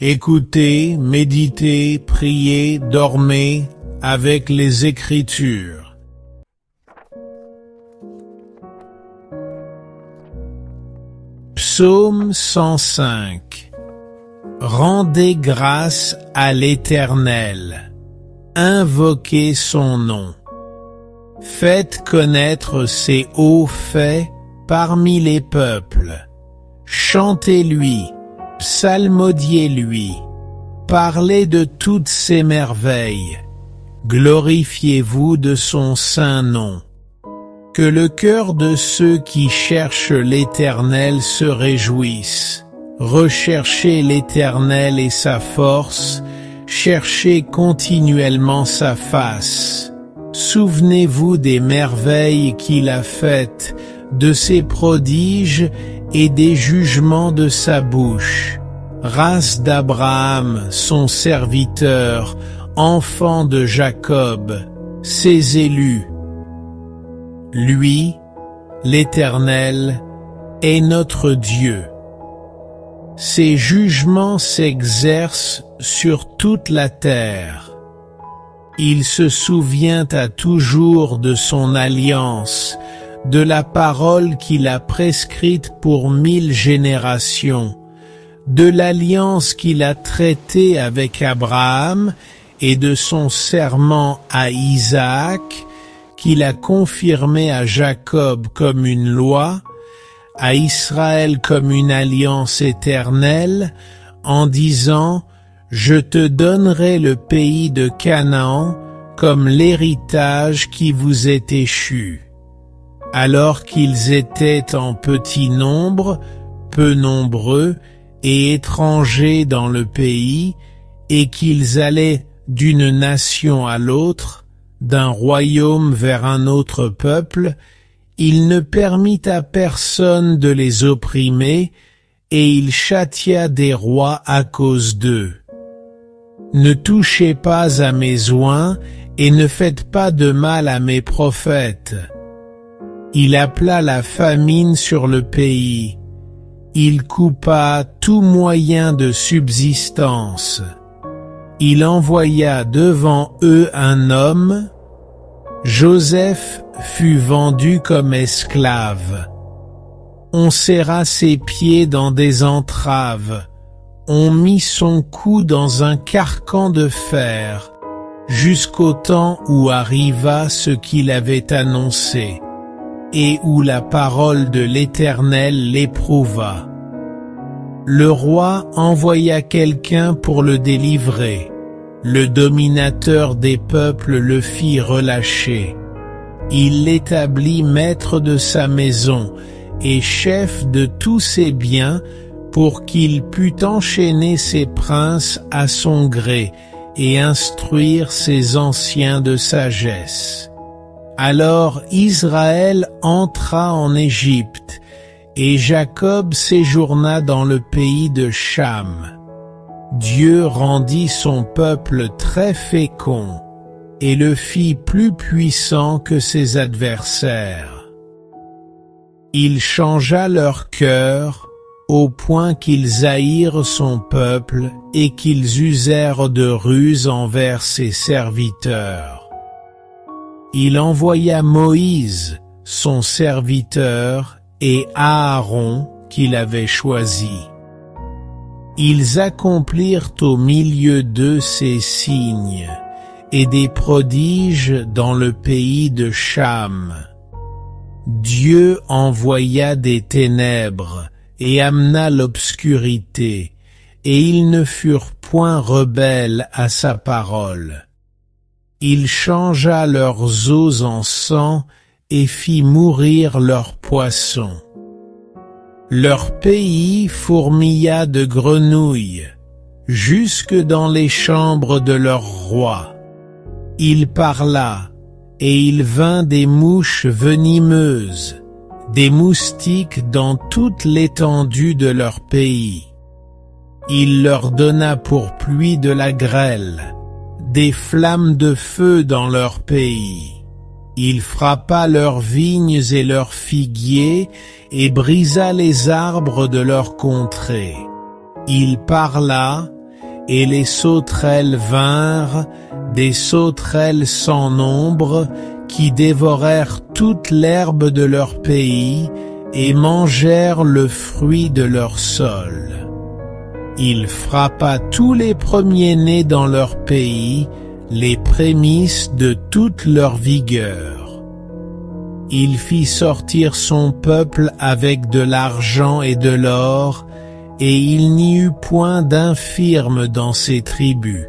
Écoutez, méditez, priez, dormez avec les Écritures. Psaume 105. Rendez grâce à l'Éternel. Invoquez son nom. Faites connaître ses hauts faits parmi les peuples. Chantez-lui, psalmodiez-lui, parlez de toutes ses merveilles. Glorifiez-vous de son saint nom. Que le cœur de ceux qui cherchent l'Éternel se réjouisse. Recherchez l'Éternel et sa force, cherchez continuellement sa face. Souvenez-vous des merveilles qu'il a faites, de ses prodiges et des jugements de sa bouche. Race d'Abraham, son serviteur, enfant de Jacob, ses élus. Lui, l'Éternel, est notre Dieu. Ses jugements s'exercent sur toute la terre. Il se souvient à toujours de son alliance, de la parole qu'il a prescrite pour 1000 générations, de l'alliance qu'il a traitée avec Abraham et de son serment à Isaac, qu'il a confirmé à Jacob comme une loi, à Israël comme une alliance éternelle, en disant « Je te donnerai le pays de Canaan comme l'héritage qui vous est échu ». Alors qu'ils étaient en petit nombre, peu nombreux et étrangers dans le pays, et qu'ils allaient d'une nation à l'autre, d'un royaume vers un autre peuple, il ne permit à personne de les opprimer, et il châtia des rois à cause d'eux. Ne touchez pas à mes oints, et ne faites pas de mal à mes prophètes. Il appela la famine sur le pays. Il coupa tout moyen de subsistance. Il envoya devant eux un homme. Joseph fut vendu comme esclave. On serra ses pieds dans des entraves. On mit son cou dans un carcan de fer, jusqu'au temps où arriva ce qu'il avait annoncé, et où la parole de l'Éternel l'éprouva. Le roi envoya quelqu'un pour le délivrer. Le dominateur des peuples le fit relâcher. Il l'établit maître de sa maison et chef de tous ses biens pour qu'il pût enchaîner ses princes à son gré et instruire ses anciens de sagesse. Alors Israël entra en Égypte, et Jacob séjourna dans le pays de Cham. Dieu rendit son peuple très fécond, et le fit plus puissant que ses adversaires. Il changea leur cœur, au point qu'ils haïrent son peuple, et qu'ils usèrent de ruse envers ses serviteurs. Il envoya Moïse, son serviteur, et Aaron, qu'il avait choisi. Ils accomplirent au milieu d'eux ces signes, et des prodiges dans le pays de Cham. Dieu envoya des ténèbres, et amena l'obscurité, et ils ne furent point rebelles à sa parole. Il changea leurs eaux en sang et fit mourir leurs poissons. Leur pays fourmilla de grenouilles, jusque dans les chambres de leur roi. Il parla, et il vint des mouches venimeuses, des moustiques dans toute l'étendue de leur pays. Il leur donna pour pluie de la grêle, des flammes de feu dans leur pays. Il frappa leurs vignes et leurs figuiers, et brisa les arbres de leur contrée. Il parla, et les sauterelles vinrent, des sauterelles sans nombre, qui dévorèrent toute l'herbe de leur pays, et mangèrent le fruit de leur sol. Il frappa tous les premiers-nés dans leur pays, les prémices de toute leur vigueur. Il fit sortir son peuple avec de l'argent et de l'or, et il n'y eut point d'infirme dans ses tribus.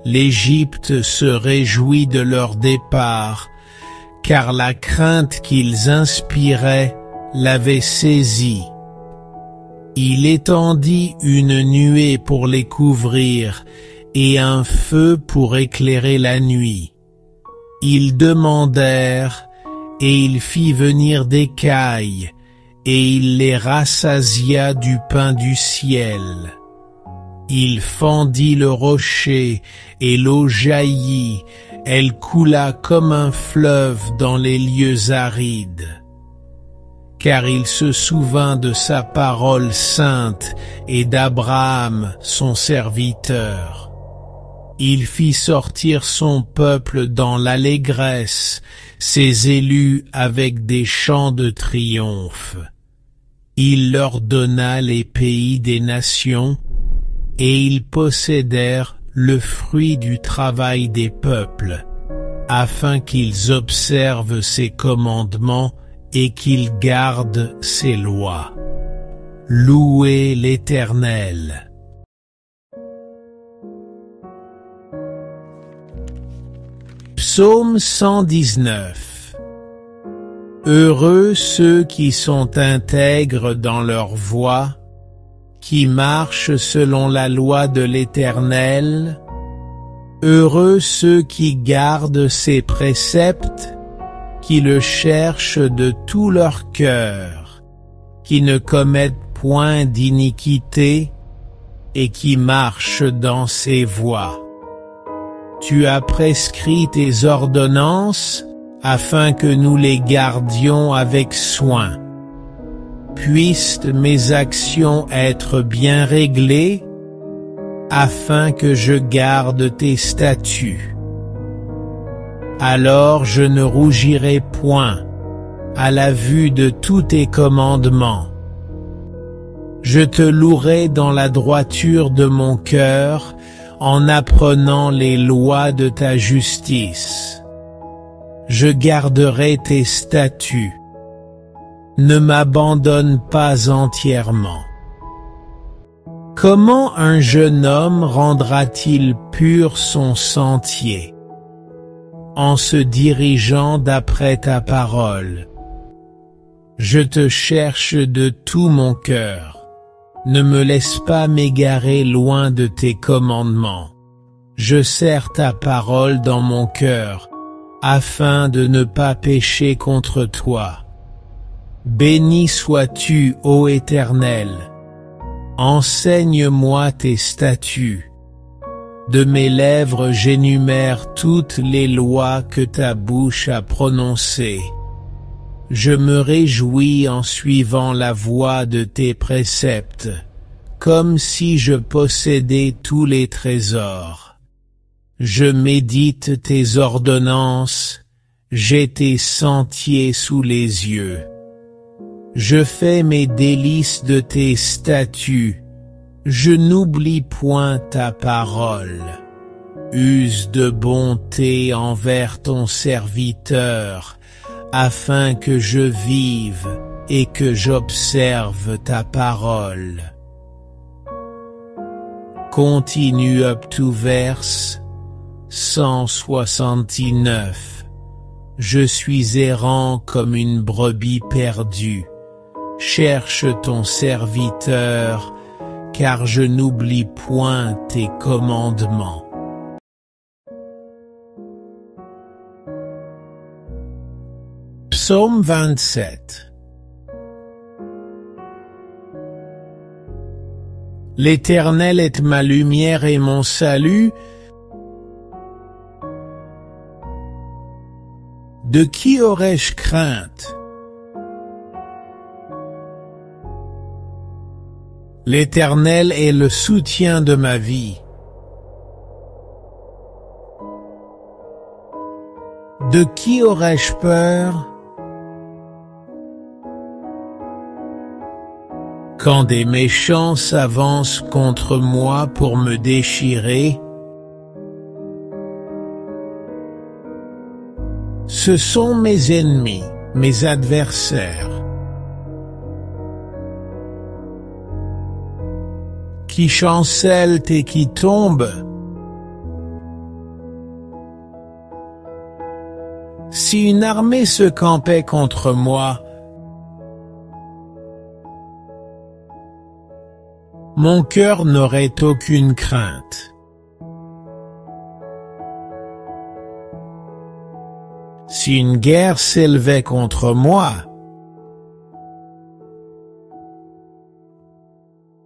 L'Égypte se réjouit de leur départ, car la crainte qu'ils inspiraient l'avait saisi. Il étendit une nuée pour les couvrir, et un feu pour éclairer la nuit. Ils demandèrent, et il fit venir des cailles, et il les rassasia du pain du ciel. Il fendit le rocher, et l'eau jaillit, elle coula comme un fleuve dans les lieux arides. Car il se souvint de sa parole sainte et d'Abraham son serviteur. Il fit sortir son peuple dans l'allégresse, ses élus avec des chants de triomphe. Il leur donna les pays des nations, et ils possédèrent le fruit du travail des peuples, afin qu'ils observent ses commandements et qu'ils gardent ses lois. Louez l'Éternel. Psaume 119. Heureux ceux qui sont intègres dans leur voie, qui marchent selon la loi de l'Éternel. Heureux ceux qui gardent ses préceptes, qui le cherchent de tout leur cœur, qui ne commettent point d'iniquité et qui marchent dans ses voies. Tu as prescrit tes ordonnances afin que nous les gardions avec soin. Puissent mes actions être bien réglées, afin que je garde tes statuts. Alors je ne rougirai point à la vue de tous tes commandements. Je te louerai dans la droiture de mon cœur, en apprenant les lois de ta justice. Je garderai tes statuts. Ne m'abandonne pas entièrement. Comment un jeune homme rendra-t-il pur son sentier? En se dirigeant d'après ta parole. Je te cherche de tout mon cœur. Ne me laisse pas m'égarer loin de tes commandements. Je serre ta parole dans mon cœur, afin de ne pas pécher contre toi. Béni sois-tu, ô Éternel. Enseigne-moi tes statuts. De mes lèvres j'énumère toutes les lois que ta bouche a prononcées. Je me réjouis en suivant la voie de tes préceptes, comme si je possédais tous les trésors. Je médite tes ordonnances, j'ai tes sentiers sous les yeux. Je fais mes délices de tes statuts, je n'oublie point ta parole. Use de bonté envers ton serviteur, afin que je vive et que j'observe ta parole. Continue up to verse 169. Je suis errant comme une brebis perdue. Cherche ton serviteur, car je n'oublie point tes commandements. Psaume 27. L'Éternel est ma lumière et mon salut. De qui aurais-je crainte? L'Éternel est le soutien de ma vie. De qui aurais-je peur? Quand des méchants s'avancent contre moi pour me déchirer, ce sont mes ennemis, mes adversaires, qui chancellent et qui tombent. Si une armée se campait contre moi, mon cœur n'aurait aucune crainte. Si une guerre s'élevait contre moi,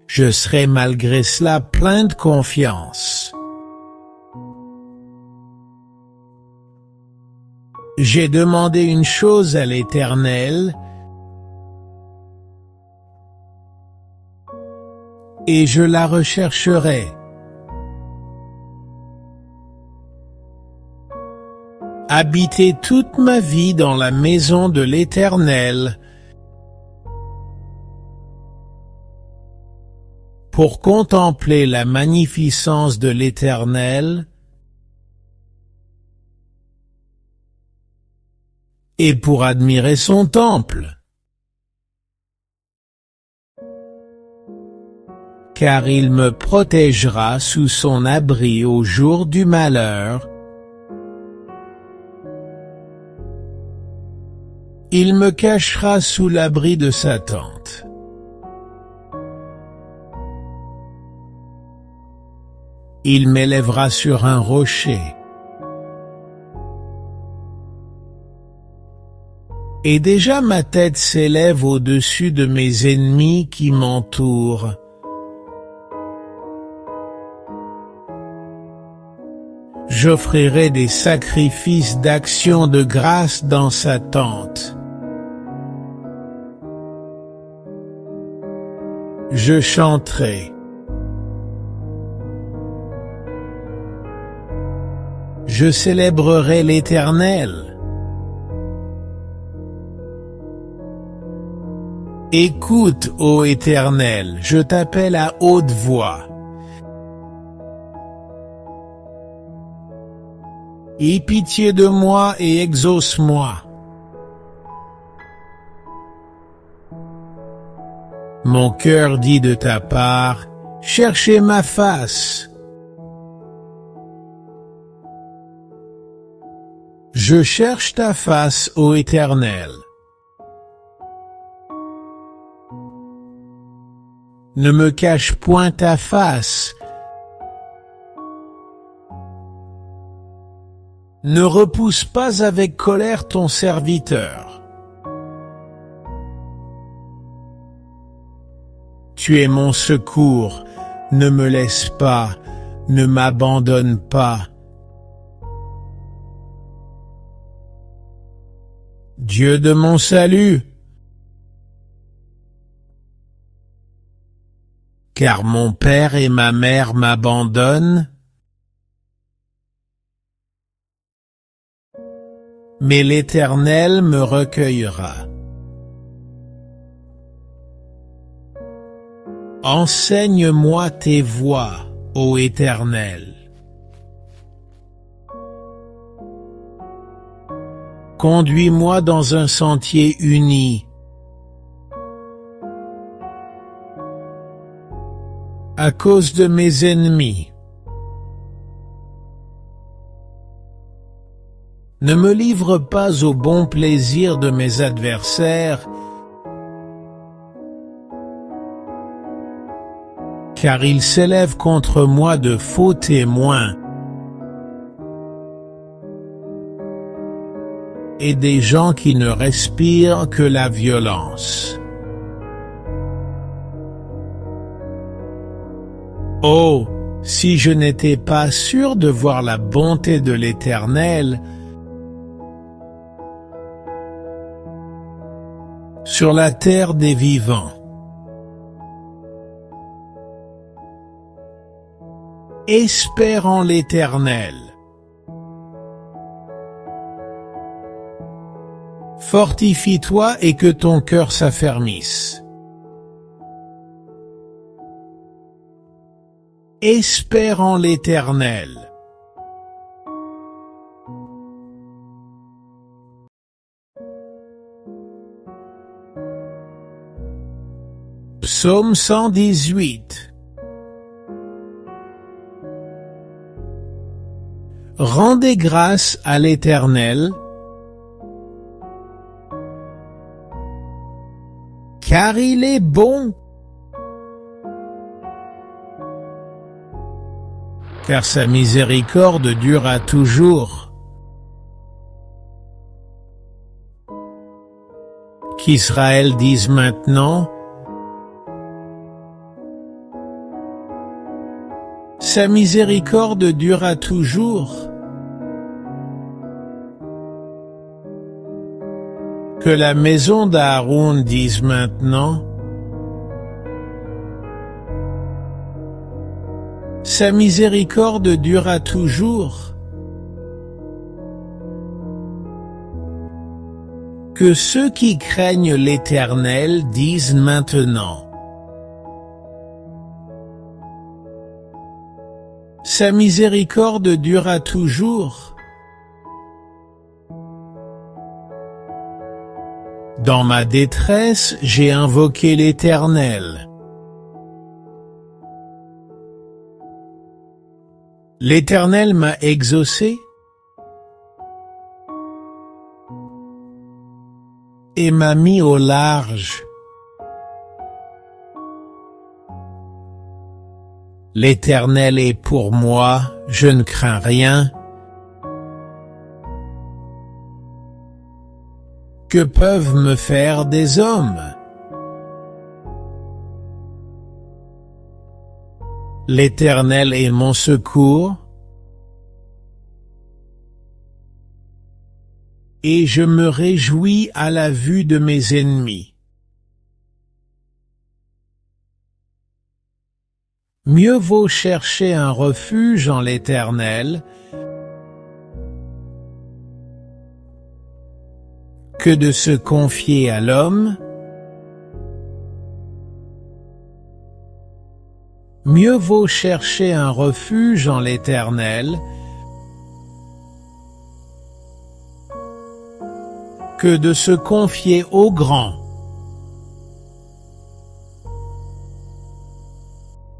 je serais malgré cela plein de confiance. J'ai demandé une chose à l'Éternel, et je la rechercherai. Habiter toute ma vie dans la maison de l'Éternel, pour contempler la magnificence de l'Éternel et pour admirer son temple. Car il me protégera sous son abri au jour du malheur. Il me cachera sous l'abri de sa tente. Il m'élèvera sur un rocher. Et déjà ma tête s'élève au-dessus de mes ennemis qui m'entourent. J'offrirai des sacrifices d'action de grâce dans sa tente. Je chanterai. Je célébrerai l'Éternel. Écoute, ô Éternel, je t'appelle à haute voix. Aie pitié de moi et exauce-moi. Mon cœur dit de ta part, cherchez ma face. Je cherche ta face, ô Éternel. Ne me cache point ta face. Ne repousse pas avec colère ton serviteur. Tu es mon secours, ne me laisse pas, ne m'abandonne pas. Dieu de mon salut, car mon père et ma mère m'abandonnent, mais l'Éternel me recueillera. Enseigne-moi tes voies, ô Éternel. Conduis-moi dans un sentier uni. À cause de mes ennemis. Ne me livre pas au bon plaisir de mes adversaires, car ils s'élèvent contre moi de faux témoins et des gens qui ne respirent que la violence. Oh, si je n'étais pas sûr de voir la bonté de l'Éternel sur la terre des vivants. Espère en l'Éternel. Fortifie-toi et que ton cœur s'affermisse. Espère en l'Éternel. Psaume 118. Rendez grâce à l'Éternel, car il est bon, car sa miséricorde durera toujours. Qu'Israël dise maintenant: sa miséricorde durera toujours. Que la maison d'Aaron dise maintenant: sa miséricorde durera toujours. Que ceux qui craignent l'Éternel disent maintenant: sa miséricorde durera toujours. Dans ma détresse, j'ai invoqué l'Éternel. L'Éternel m'a exaucé et m'a mis au large. L'Éternel est pour moi, je ne crains rien. Que peuvent me faire des hommes? L'Éternel est mon secours, et je me réjouis à la vue de mes ennemis. Mieux vaut chercher un refuge en l'Éternel que de se confier à l'homme. Mieux vaut chercher un refuge en l'Éternel que de se confier au grand.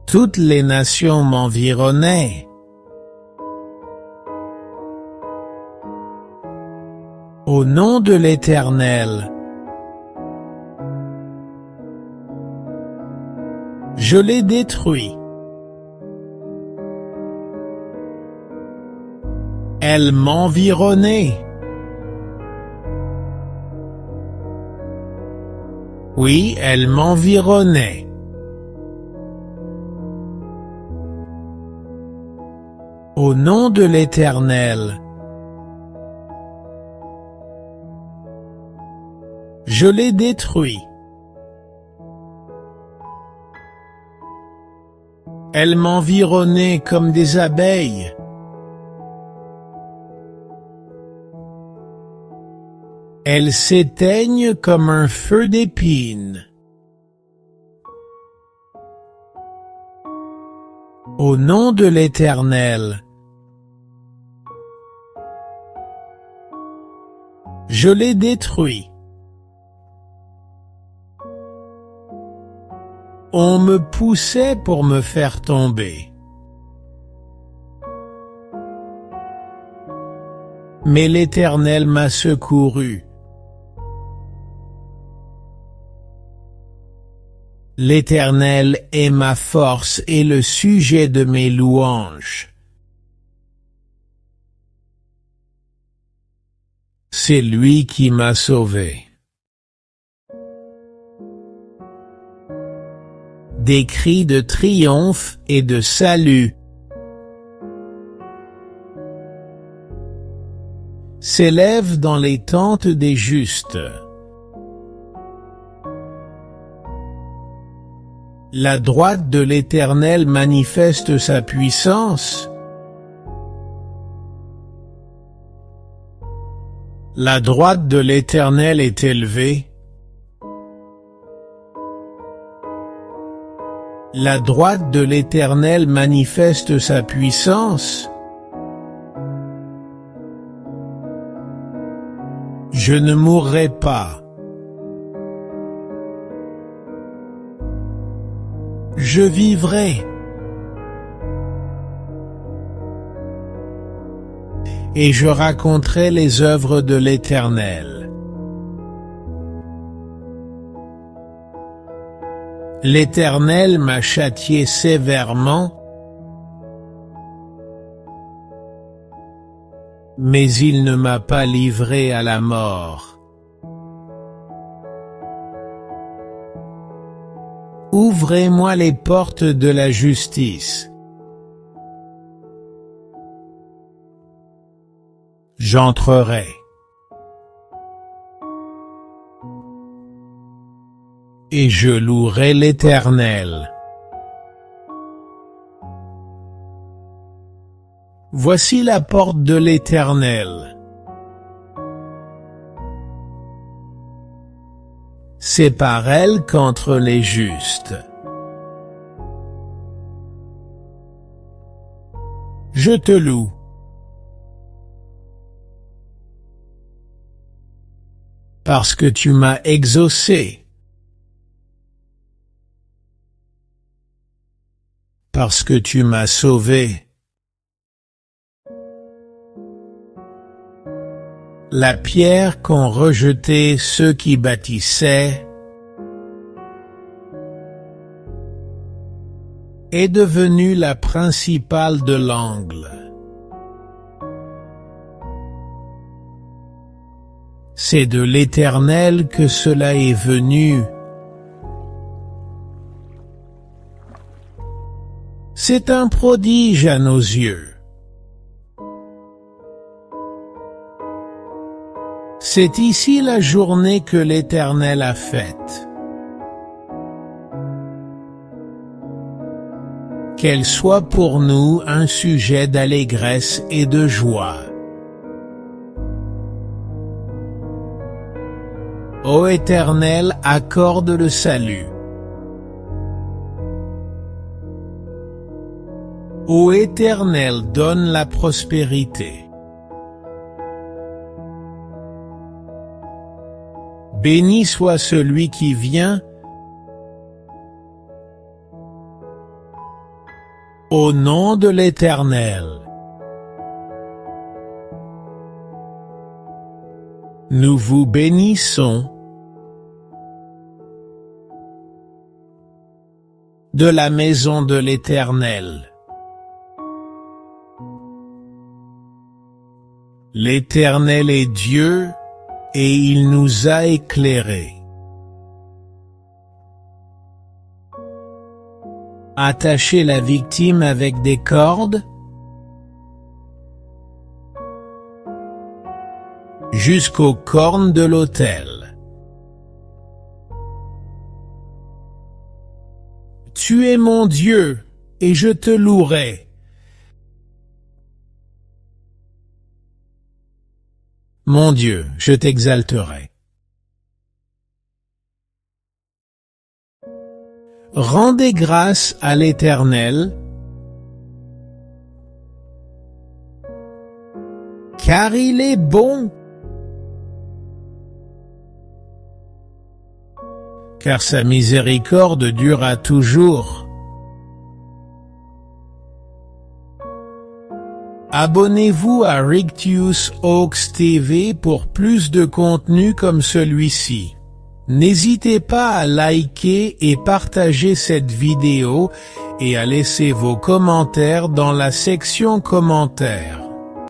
Toutes les nations m'environnaient. Au nom de l'Éternel, je les détruis. Elles m'environnaient. Oui, elles m'environnaient. Au nom de l'Éternel, je les détruis. Elles m'environnaient comme des abeilles. Elles s'éteignent comme un feu d'épines. Au nom de l'Éternel, je les détruis. On me poussait pour me faire tomber. Mais l'Éternel m'a secouru. L'Éternel est ma force et le sujet de mes louanges. C'est lui qui m'a sauvé. Des cris de triomphe et de salut s'élèvent dans les tentes des justes. La droite de l'Éternel manifeste sa puissance. La droite de l'Éternel est élevée. La droite de l'Éternel manifeste sa puissance. Je ne mourrai pas. Je vivrai. Et je raconterai les œuvres de l'Éternel. L'Éternel m'a châtié sévèrement, mais il ne m'a pas livré à la mort. Ouvrez-moi les portes de la justice. J'entrerai. Et je louerai l'Éternel. Voici la porte de l'Éternel. C'est par elle qu'entrent les justes. Je te loue. Parce que tu m'as exaucé. Parce que tu m'as sauvé. La pierre qu'ont rejetée ceux qui bâtissaient est devenue la principale de l'angle. C'est de l'Éternel que cela est venu. C'est un prodige à nos yeux. C'est ici la journée que l'Éternel a faite. Qu'elle soit pour nous un sujet d'allégresse et de joie. Ô Éternel, accorde le salut. Ô Éternel, donne la prospérité. Béni soit celui qui vient, au nom de l'Éternel. Nous vous bénissons de la maison de l'Éternel. L'Éternel est Dieu, et il nous a éclairés. Attachez la victime avec des cordes jusqu'aux cornes de l'autel. Tu es mon Dieu, et je te louerai. Mon Dieu, je t'exalterai. Rendez grâce à l'Éternel, car il est bon, car sa miséricorde durera toujours. Abonnez-vous à Rictius Oaks TV pour plus de contenu comme celui-ci. N'hésitez pas à liker et partager cette vidéo et à laisser vos commentaires dans la section commentaires.